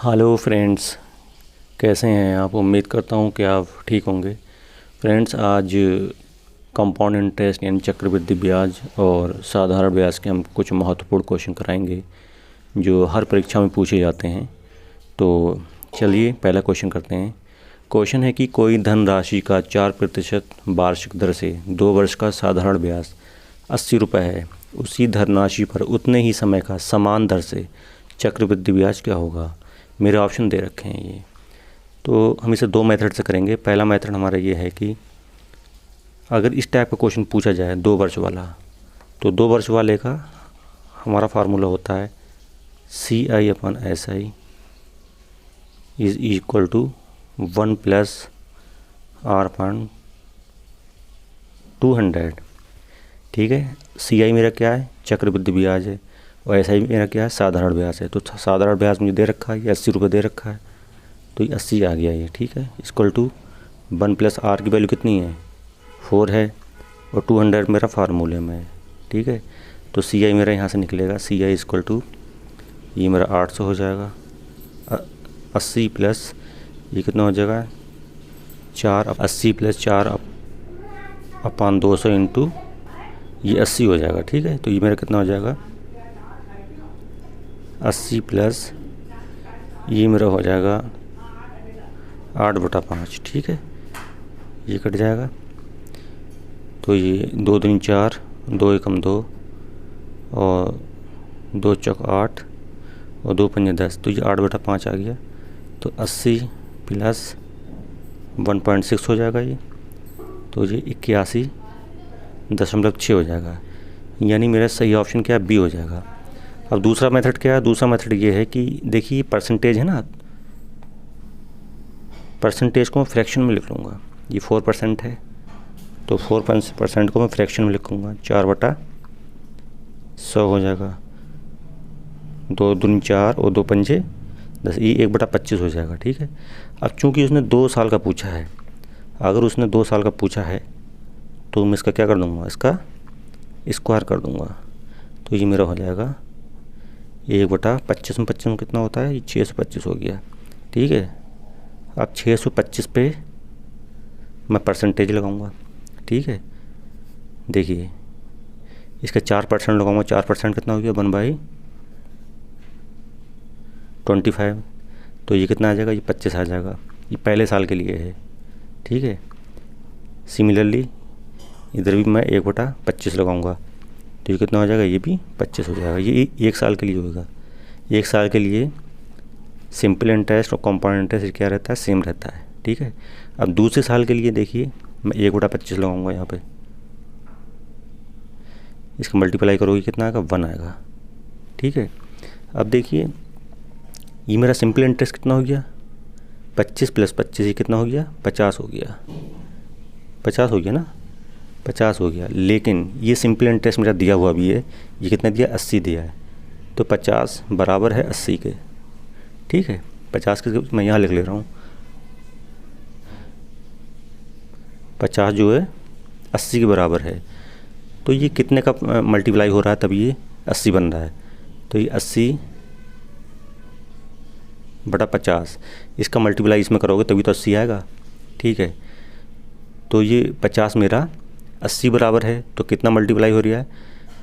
Hello friends, कैसे हैं आप। उम्मीद करता हूं कि आप ठीक होंगे। फ्रेंड्स, आज कंपाउंड इंटरेस्ट यानी चक्रवृद्धि ब्याज और साधारण ब्याज के हम कुछ महत्वपूर्ण क्वेश्चन कराएंगे जो हर परीक्षा में पूछे जाते हैं। तो चलिए पहला क्वेश्चन करते हैं। क्वेश्चन है कि कोई धनराशि का 4% वार्षिक दर से 2 वर्ष का साधारण ब्याज 80 रुपये है। उसी धनराशि पर उतने ही समय का समान दर से चक्रवृद्धि ब्याज क्या होगा। मेरे ऑप्शन दे रखे हैं ये। तो हम इसे 2 मेथड से करेंगे। पहला मेथड हमारा ये है कि अगर इस टाइप का क्वेश्चन पूछा जाए 2 वर्ष वाला, तो 2 वर्ष वाले का हमारा फार्मूला होता है CI/SI is equal to 1 + R/200। ठीक है, CI मेरा क्या है, चक्रवृद्धि ब्याज है, और SI मेरा क्या है, साधारण ब्याज है। तो साधारण ब्याज मुझे दे रखा है, ये 80 रुपये दे रखा है, तो ये 80 आ गया ये। ठीक है, इक्वल टू 1 + R की वैल्यू कितनी है, 4 है, और 200 मेरा फार्मूले में है। ठीक है, तो CI मेरा यहाँ से निकलेगा, CI इक्वल टू ये मेरा 800 हो जाएगा, 80 प्लस ये कितना हो जाएगा 4, 80 + 4/200 इंटू ये 80 हो जाएगा। ठीक है, तो ये मेरा कितना हो जाएगा 80 प्लस ये मेरा हो जाएगा 8/5। ठीक है, ये कट जाएगा, तो ये 2 दूनी 4, 2 एकम 2, और 2 चौक 8, और 2 पंजे 10, तो ये 8/5 आ गया। तो 80 प्लस 1.6 हो जाएगा ये, तो ये 81.6 हो जाएगा। यानी मेरा सही ऑप्शन क्या है, बी हो जाएगा। अब दूसरा मेथड क्या है, दूसरा मेथड ये है कि देखिए परसेंटेज है ना, परसेंटेज को मैं फ्रैक्शन में लिख लूँगा। ये 4% है, तो 4% को मैं फ्रैक्शन में लिखूँगा, 4/100 हो जाएगा, 2 दूनी 4 और 2 पंजे 10, ये 1/25 हो जाएगा। ठीक है, अब चूँकि उसने 2 साल का पूछा है, अगर उसने 2 साल का पूछा है तो मैं इसका क्या कर दूँगा, इसका स्क्वायर कर दूँगा। तो ये मेरा हो जाएगा 1/25 में 25 में कितना होता है, ये 625 हो गया। ठीक है, अब 625 पे मैं परसेंटेज लगाऊंगा। ठीक है, देखिए इसका 4% लगाऊंगा, 4% कितना हो गया, 1/25, तो ये कितना आ जाएगा, ये 25 आ जाएगा। ये पहले साल के लिए है। ठीक है, सिमिलरली इधर भी मैं 1/25 लगाऊंगा, तो ये कितना हो जाएगा, ये भी 25 हो जाएगा। ये 1 साल के लिए होगा। 1 साल के लिए सिंपल इंटरेस्ट और कंपाउंड इंटरेस्ट क्या रहता है, सेम रहता है। ठीक है, अब दूसरे साल के लिए देखिए मैं 1/25 लगाऊंगा यहाँ पे, इसका मल्टीप्लाई करोगे कितना आएगा, 1 आएगा। ठीक है, अब देखिए ये मेरा सिंपल इंटरेस्ट कितना हो गया, 25 + 25 ये कितना हो गया, 50 हो गया। 50 हो गया ना, 50 हो गया। लेकिन ये सिंपल इंटरेस्ट मेरा दिया हुआ भी है, ये कितना दिया, 80 दिया है, तो 50 बराबर है 80 के। ठीक है, 50 के मैं यहाँ लिख ले रहा हूँ, 50 जो है 80 के बराबर है। तो ये कितने का मल्टीप्लाई हो रहा है, तब ये 80 बन रहा है, तो ये 80/50, इसका मल्टीप्लाई इसमें करोगे तभी तो 80 आएगा। ठीक है, तो ये 50 मेरा 80 बराबर है, तो कितना मल्टीप्लाई हो रहा है,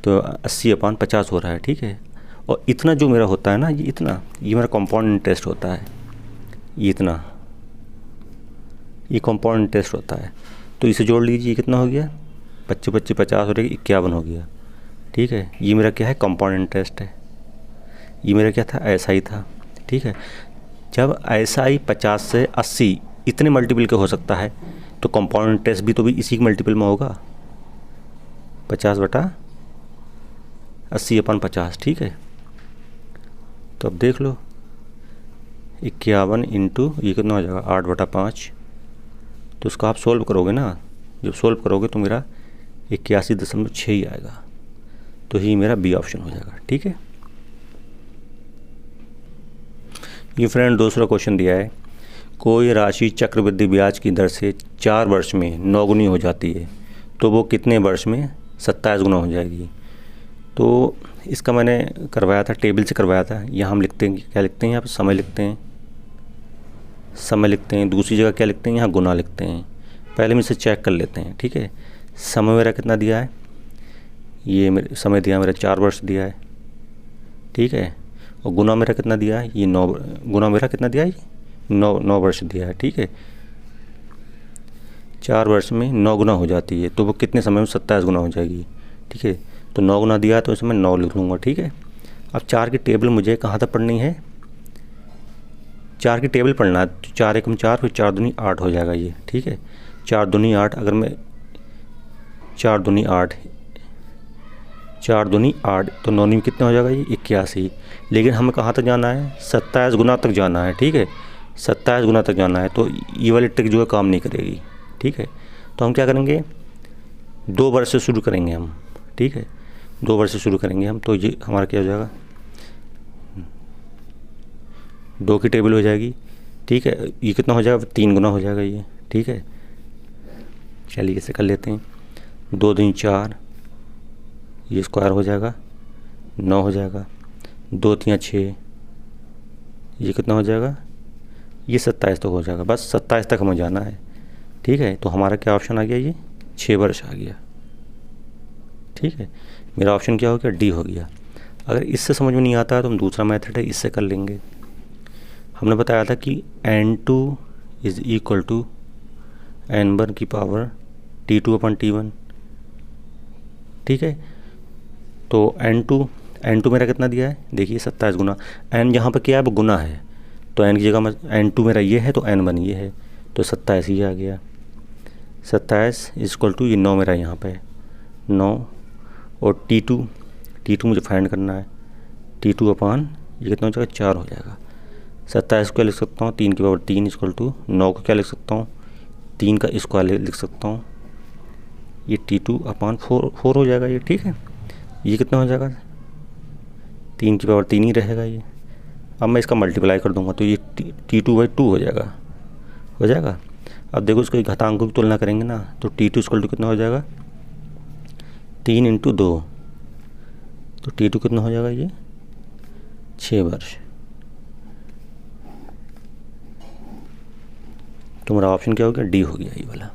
तो 80/50 हो रहा है। ठीक है, और इतना जो मेरा होता है ना, ये इतना, ये मेरा कंपाउंड इंटरेस्ट होता है, ये इतना, ये कंपाउंड इंटरेस्ट होता है। तो इसे जोड़ लीजिए, कितना हो गया, 25 + 50 हो रहा है, 51 हो गया। ठीक है, ये मेरा क्या है, कंपाउंड इंटरेस्ट है। ये मेरा क्या था, SI था। ठीक है, जब SI 50 से 80 इतने मल्टीपल के हो सकता है, तो कंपाउंड इंटरेस्ट भी तो भी इसी के मल्टीपल में होगा, 50/80/50। ठीक है, तो अब देख लो 51 इंटू ये कितना हो जाएगा, 8/5। तो उसको आप सोल्व करोगे ना, जब सोल्व करोगे तो मेरा 81.6 ही आएगा, तो ये मेरा बी ऑप्शन हो जाएगा। ठीक है, ये फ्रेंड दूसरा क्वेश्चन दिया है, कोई राशि चक्रवृद्धि ब्याज की दर से 4 वर्ष में 9 गुनी हो जाती है, तो वो कितने वर्ष में 27 गुना हो जाएगी। तो इसका मैंने करवाया था, टेबल से करवाया था। यहाँ हम लिखते हैं, क्या लिखते हैं यहाँ पे, समय लिखते हैं, समय लिखते हैं। दूसरी जगह क्या लिखते हैं, यहाँ गुना लिखते हैं। पहले हम इसे चेक कर लेते हैं, ठीक है। समय मेरा कितना दिया है, ये मेरे समय दिया मेरा 4 वर्ष दिया है, ठीक है। और गुना मेरा कितना दिया है, ये 9, गुना मेरा कितना दिया है, 9 वर्ष दिया है, ठीक है। 4 वर्ष में 9 गुना हो जाती है, तो वो कितने समय में 27 गुना हो जाएगी, ठीक है। तो 9 गुना दिया है तो इसमें 9 लिख लूँगा, ठीक है। अब 4 की टेबल मुझे कहाँ तक पढ़नी है, 4 की टेबल पढ़ना है। तो 4 एकम 4, फिर 4 दूनी 8 हो जाएगा ये, ठीक है। 4 दूनी 8, अगर मैं 4 दूनी 8, 4 दूनी 8, तो 9 में कितना हो जाएगा ये 81। लेकिन हमें कहाँ तक जाना है, 27 गुना तक जाना है, ठीक है। 27 गुना तक जाना है, तो ये वाली ट्रिक जो है काम नहीं करेगी, ठीक है। तो हम क्या करेंगे, 2 वर्ष से शुरू करेंगे हम, ठीक है। 2 वर्ष से शुरू करेंगे हम, तो ये हमारा क्या हो जाएगा, 2 की टेबल हो जाएगी, ठीक है। ये कितना हो जाएगा, 3 गुना हो जाएगा ये, ठीक है। चलिए इसे कर लेते हैं। 2 दूनी 4, ये स्क्वायर हो जाएगा, 9 हो जाएगा। 2 3 6, ये कितना हो जाएगा, ये 27 तक हो जाएगा। बस 27 तक हमें जाना है, ठीक है। तो हमारा क्या ऑप्शन आ गया, ये 6 वर्ष आ गया, ठीक है। मेरा ऑप्शन क्या हो गया, डी हो गया। अगर इससे समझ में नहीं आता है तो हम दूसरा मेथड है, इससे कर लेंगे। हमने बताया था कि n2 is equal to n1 की पावर T2/T1, ठीक है। तो n2 मेरा कितना दिया है, देखिए 27 गुना। n यहाँ पर क्या है, वो गुना है, तो n की जगह में n2 मेरा ये है, तो n1 ये है, तो 27 ही आ गया। 27 इक्वल टू ये 9 मेरा यहाँ पे है, 9। और T2 मुझे फाइंड करना है, T2 अपान ये कितना हो जाएगा, 4 हो जाएगा। 27 को लिख सकता हूँ 3 की पावर 3 इक्वल टू 9 को क्या लिख सकता हूँ, 3 का स्क्वायर लिख सकता हूँ, ये T2 अपान 4 हो जाएगा ये, ठीक है। ये कितना हो जाएगा, 3 की पावर 3 ही रहेगा ये। अब मैं इसका मल्टीप्लाई कर दूंगा तो ये T2/2 हो जाएगा। अब देखो इसको घातांकों की तुलना करेंगे ना, तो T2 इक्वल टू कितना हो जाएगा, 3 × 2, तो T2 कितना हो जाएगा ये 6 वर्ष। तो मेरा ऑप्शन क्या हो गया, डी हो गया ये वाला।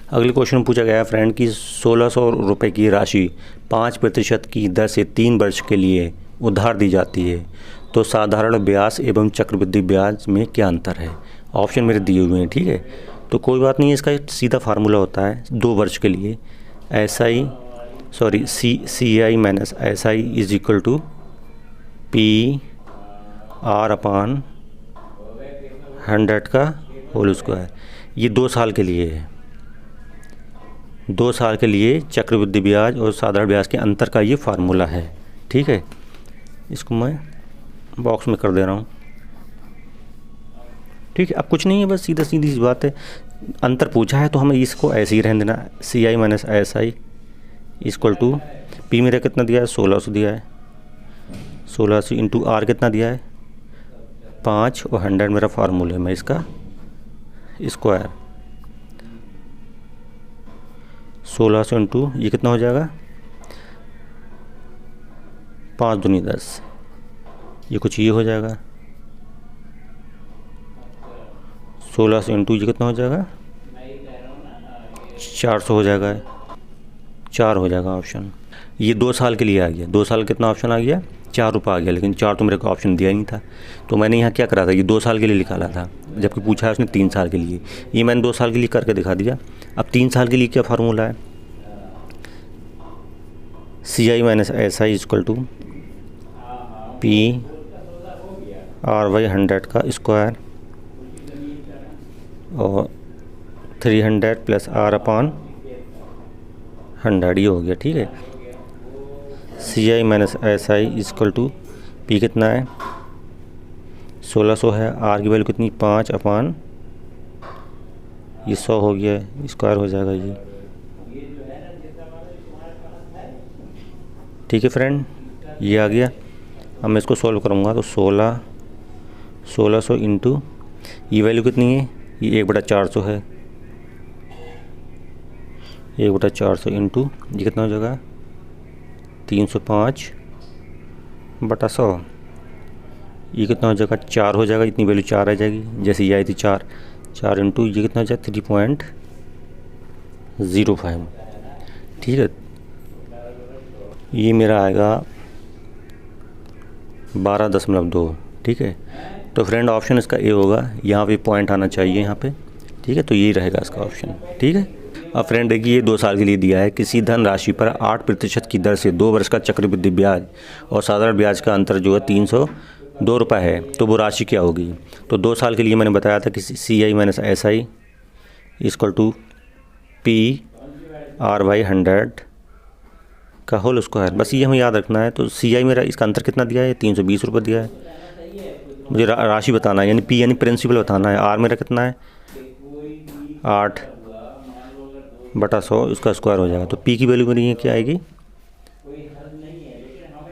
अगले क्वेश्चन में पूछा गया है फ्रेंड कि 1600 रुपये की राशि 5% की दर से 3 वर्ष के लिए उधार दी जाती है, तो साधारण ब्याज एवं चक्रवृद्धि ब्याज में क्या अंतर है। ऑप्शन मेरे दिए हुए हैं, ठीक है। तो कोई बात नहीं है, इसका सीधा फार्मूला होता है 2 वर्ष के लिए CI minus SI is equal to PR/100 का होल स्क्वायर। ये 2 साल के लिए है, 2 साल के लिए चक्रवृद्धि ब्याज और साधारण ब्याज के अंतर का ये फार्मूला है, ठीक है। इसको मैं बॉक्स में कर दे रहा हूँ, ठीक है। अब कुछ नहीं है, बस सीधी सी बात है, अंतर पूछा है तो हमें इसको ऐसे ही रहने देना। CI minus SI equal to P मेरा कितना दिया है, 1600 दिया है, 1600 इंटू R कितना दिया है 5, और 100 मेरा फार्मूला में इसका स्क्वायर। 1600 इंटू ये कितना हो जाएगा, 5 दूनी 10, ये कुछ ये हो जाएगा। 1600 इंटू ये कितना हो जाएगा, 400 हो जाएगा, 4 हो जाएगा ऑप्शन। ये 2 साल के लिए आ गया, 2 साल कितना ऑप्शन आ गया, 4 रुपये आ गया। लेकिन 4 तो मेरे को ऑप्शन दिया ही नहीं था, तो मैंने यहाँ क्या करा था, ये 2 साल के लिए निकाला था, जबकि पूछा है उसने 3 साल के लिए। ये मैंने 2 साल के लिए करके दिखा दिया। अब 3 साल के लिए क्या फार्मूला है, CI minus SI equal to PR/100 का स्क्वायर और 300 प्लस R/100 ये हो गया, ठीक है। CI minus SI equal to P कितना है 1600 है, R की वैल्यू कितनी 5/, ये 100 हो गया, स्क्वायर हो जाएगा ये, ठीक है फ्रेंड। ये आ गया। अब मैं इसको सॉल्व करूँगा तो 1600 इंटू ये वैल्यू कितनी है, ये 1/400 है, 1/400 इंटू ये कितना हो जाएगा 305/100। ये कितना हो जाएगा 4 हो जाएगा, इतनी वैल्यू 4 आ जाएगी, जैसे ये आई थी 4 इंटू ये कितना हो जाएगा 3.05। ठीक है, ये मेरा आएगा 12.2। ठीक है, तो फ्रेंड ऑप्शन इसका ए होगा, यहाँ पे पॉइंट आना चाहिए यहाँ पे। ठीक है, तो यही रहेगा इसका ऑप्शन। ठीक है, अब फ्रेंड देखिए ये 2 साल के लिए दिया है, किसी धन राशि पर 8% की दर से 2 वर्ष का चक्रवृद्धि ब्याज और साधारण ब्याज का अंतर जो है 302 रुपये है, तो वो राशि क्या होगी। तो 2 साल के लिए मैंने बताया था कि CI minus SI equal to PR/100 का होल स्क्वायर, बस ये हमें याद रखना है। तो CI मेरा इसका अंतर कितना दिया है 320 रुपये दिया है, मुझे राशि बताना है, यानी P यानी प्रिंसिपल बताना है। R मेरा कितना है 8/100, उसका स्क्वायर हो जाएगा। तो P की वैल्यू मेरी क्या आएगी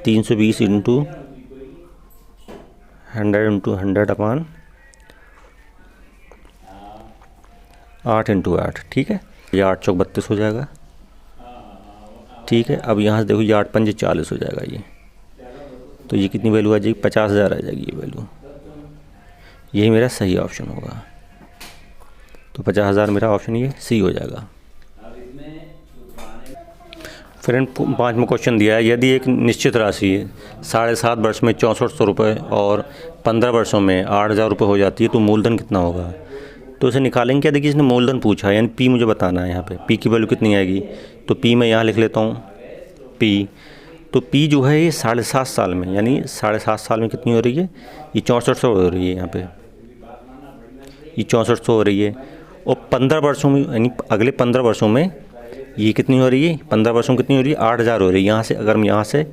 320 इंटू 100 इंटू 100/8 इंटू 8। ठीक है, ये 8 चौक 32 हो जाएगा। ठीक है, अब यहाँ से देखो ये 8 पंजे 40 हो जाएगा ये, तो ये कितनी वैल्यू आ जाएगी 50,000 आ जाएगी ये वैल्यू। यही मेरा सही ऑप्शन होगा, तो 50,000 मेरा ऑप्शन ये सी हो जाएगा। फ्रेंड 5वां क्वेश्चन दिया है, यदि एक निश्चित राशि 7.5 वर्ष में 6400 रुपये और 15 वर्षों में 8,000 रुपये हो जाती है, तो मूलधन कितना होगा। तो इसे निकालेंगे क्या, देखिए इसने मूलधन पूछा है, यानी P मुझे बताना है। यहाँ पे P की वैल्यू कितनी आएगी, तो P मैं यहाँ लिख लेता हूँ P। तो P जो है ये 7.5 साल में, यानी 7.5 साल में कितनी हो रही है, ये 6400 हो रही है, यहाँ पे ये 6400 हो रही है। और 15 वर्षों में, यानी अगले 15 वर्षों में ये कितनी हो रही है, 15 वर्षों में कितनी हो रही है 8,000 हो रही है। यहाँ से अगर मैं यहाँ से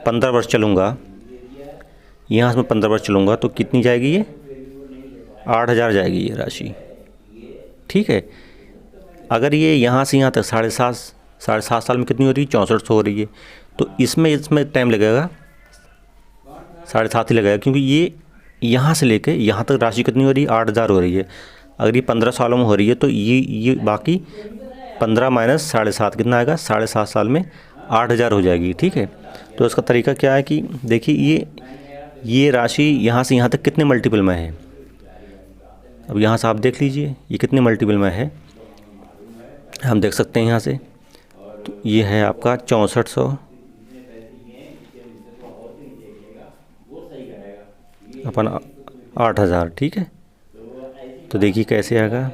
15 वर्ष चलूँगा, यहाँ से मैं 15 वर्ष चलूँगा तो कितनी जाएगी ये 8,000 जाएगी ये राशि। ठीक है, अगर ये यहाँ से यहाँ तक 7.5 साल में कितनी हो रही है 6400 हो रही है, तो इसमें टाइम लगेगा 7.5 ही लगेगा, क्योंकि ये यहाँ से लेके यहाँ तक राशि कितनी हो रही है 8,000 हो रही है। अगर ये 15 सालों में हो रही है तो ये बाकी 15 माइनस 7.5 कितना आएगा, 7.5 साल में 8,000 हो जाएगी। ठीक है, तो इसका तरीका क्या है कि देखिए ये राशि यहाँ से यहाँ तक कितने मल्टीपल में है। अब यहाँ से आप देख लीजिए ये कितने मल्टीपल में है, हम देख सकते हैं यहाँ से। तो ये है आपका 6400 अपन 8,000। ठीक है, तो देखिए कैसे आएगा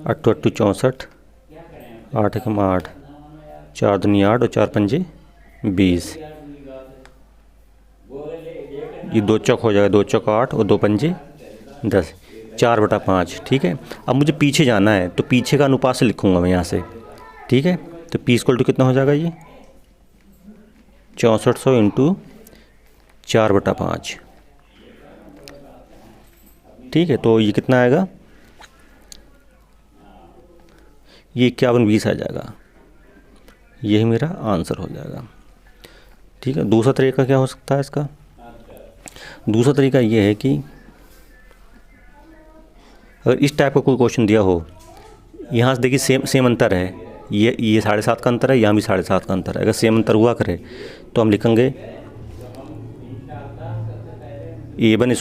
8 8 64, 8 1 8, 4 दूनी 8 और 4 पंजे 20। ये 2 चौक हो जाएगा, 2 चौक 8 और 2 पंजे 10, 4/5। ठीक है, अब मुझे पीछे जाना है तो पीछे का अनुपात से लिखूंगा मैं यहाँ से। ठीक है, तो P इक्वल टू कितना हो जाएगा ये 6400 इंटू 4/5। ठीक है, तो ये कितना आएगा, ये 51-20 आ जाएगा, यही मेरा आंसर हो जाएगा। ठीक है, दूसरा तरीका क्या हो सकता है इसका, दूसरा तरीका ये है कि अगर इस टाइप का कोई क्वेश्चन दिया हो, यहाँ से देखिए सेम अंतर है, ये 7.5 का अंतर है, यहाँ भी 7.5 का अंतर है। अगर सेम अंतर हुआ करे तो हम लिखेंगे A1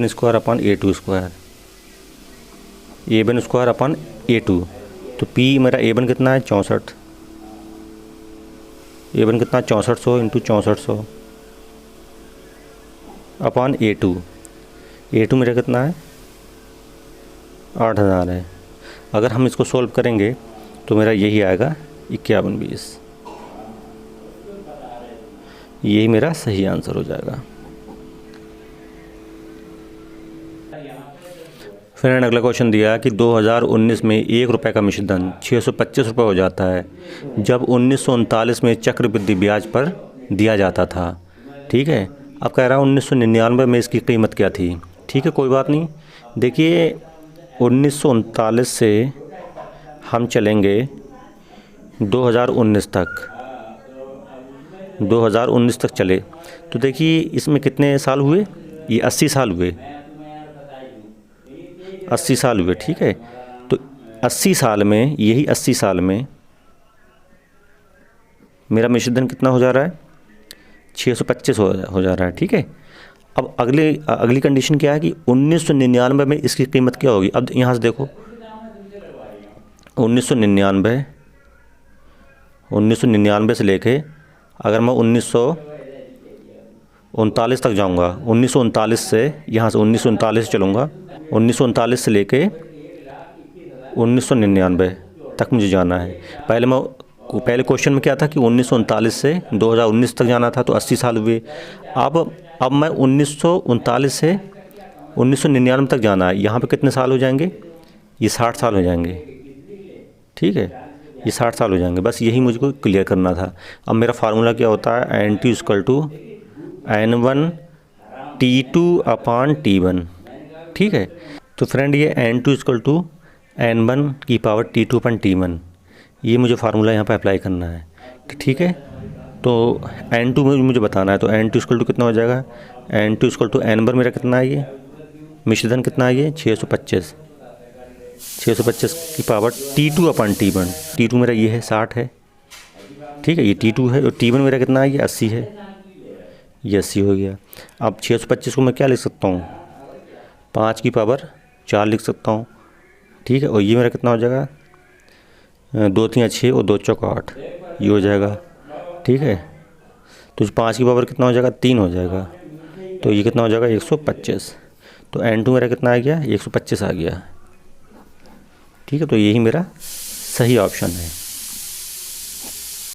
square upon A2 square, A1 square upon A2। तो P मेरा A1 कितना है 64, A1 कितना 6400 इंटू 6400 अपन A2 मेरा कितना है 8,000 है। अगर हम इसको सॉल्व करेंगे तो मेरा यही आएगा 51-20, यही मेरा सही आंसर हो जाएगा। फ्रेंड अगला क्वेश्चन दिया कि 2019 में 1 रुपये का मिश्र धन 625 रुपये हो जाता है, जब 1939 में चक्रवृद्धि ब्याज पर दिया जाता था। ठीक है, अब कह रहा हूँ 1999 में इसकी कीमत क्या थी। ठीक है, कोई बात नहीं, देखिए 1939 से हम चलेंगे 2019 तक चले, तो देखिए इसमें कितने साल हुए, ये 80 साल हुए। ठीक है, 80 साल में, यही 80 साल में मेरा मिश्र धन कितना हो जा रहा है, 625 हो जा रहा है। ठीक है, अब अगली कंडीशन क्या है कि 1999 में इसकी कीमत क्या होगी। अब यहाँ से देखो 1999 से लेके अगर मैं 1939 तक जाऊँगा, 1939 से यहाँ से 1939 चलूँगा, 1939 से लेके 1999 तक मुझे जाना है। पहले क्वेश्चन में क्या था कि 1939 से 2019 तक जाना था, तो 80 साल हुए। अब मैं 1939 से 1999 तक जाना है, यहाँ पे कितने साल हो जाएंगे, ये 60 साल हो जाएंगे। ठीक है, ये 60 साल हो जाएंगे। बस यही मुझको क्लियर करना था। अब मेरा फार्मूला क्या होता है, N2 equal to N1 T2 T1। ठीक है, तो फ्रेंड ये N2 इक्वल टू N1 की पावर T2 T1, ये मुझे फार्मूला यहाँ पे अप्लाई करना है। ठीक है, तो N2 मुझे बताना है, तो N2 इक्वल टू कितना हो जाएगा, N2 इक्वल टू N1 मेरा कितना है, ये मिश्रधन कितना है, ये 625 की पावर T2 T1। T2 मेरा ये है 60 है। ठीक है, ये T2 है, और T1 मेरा कितना है, ये 80 है, ये 80 हो गया। अब 625 को मैं क्या लिख सकता हूँ, 5 की पावर 4 लिख सकता हूँ। ठीक है, और ये मेरा कितना हो जाएगा, 2 3 6 और 2 चौक 8, ये हो जाएगा। ठीक है, तो 5 की पावर कितना हो जाएगा, 3 हो जाएगा, तो ये कितना हो जाएगा, 125। तो N2 मेरा कितना आ गया, 125 आ गया। ठीक है, तो यही मेरा सही ऑप्शन है।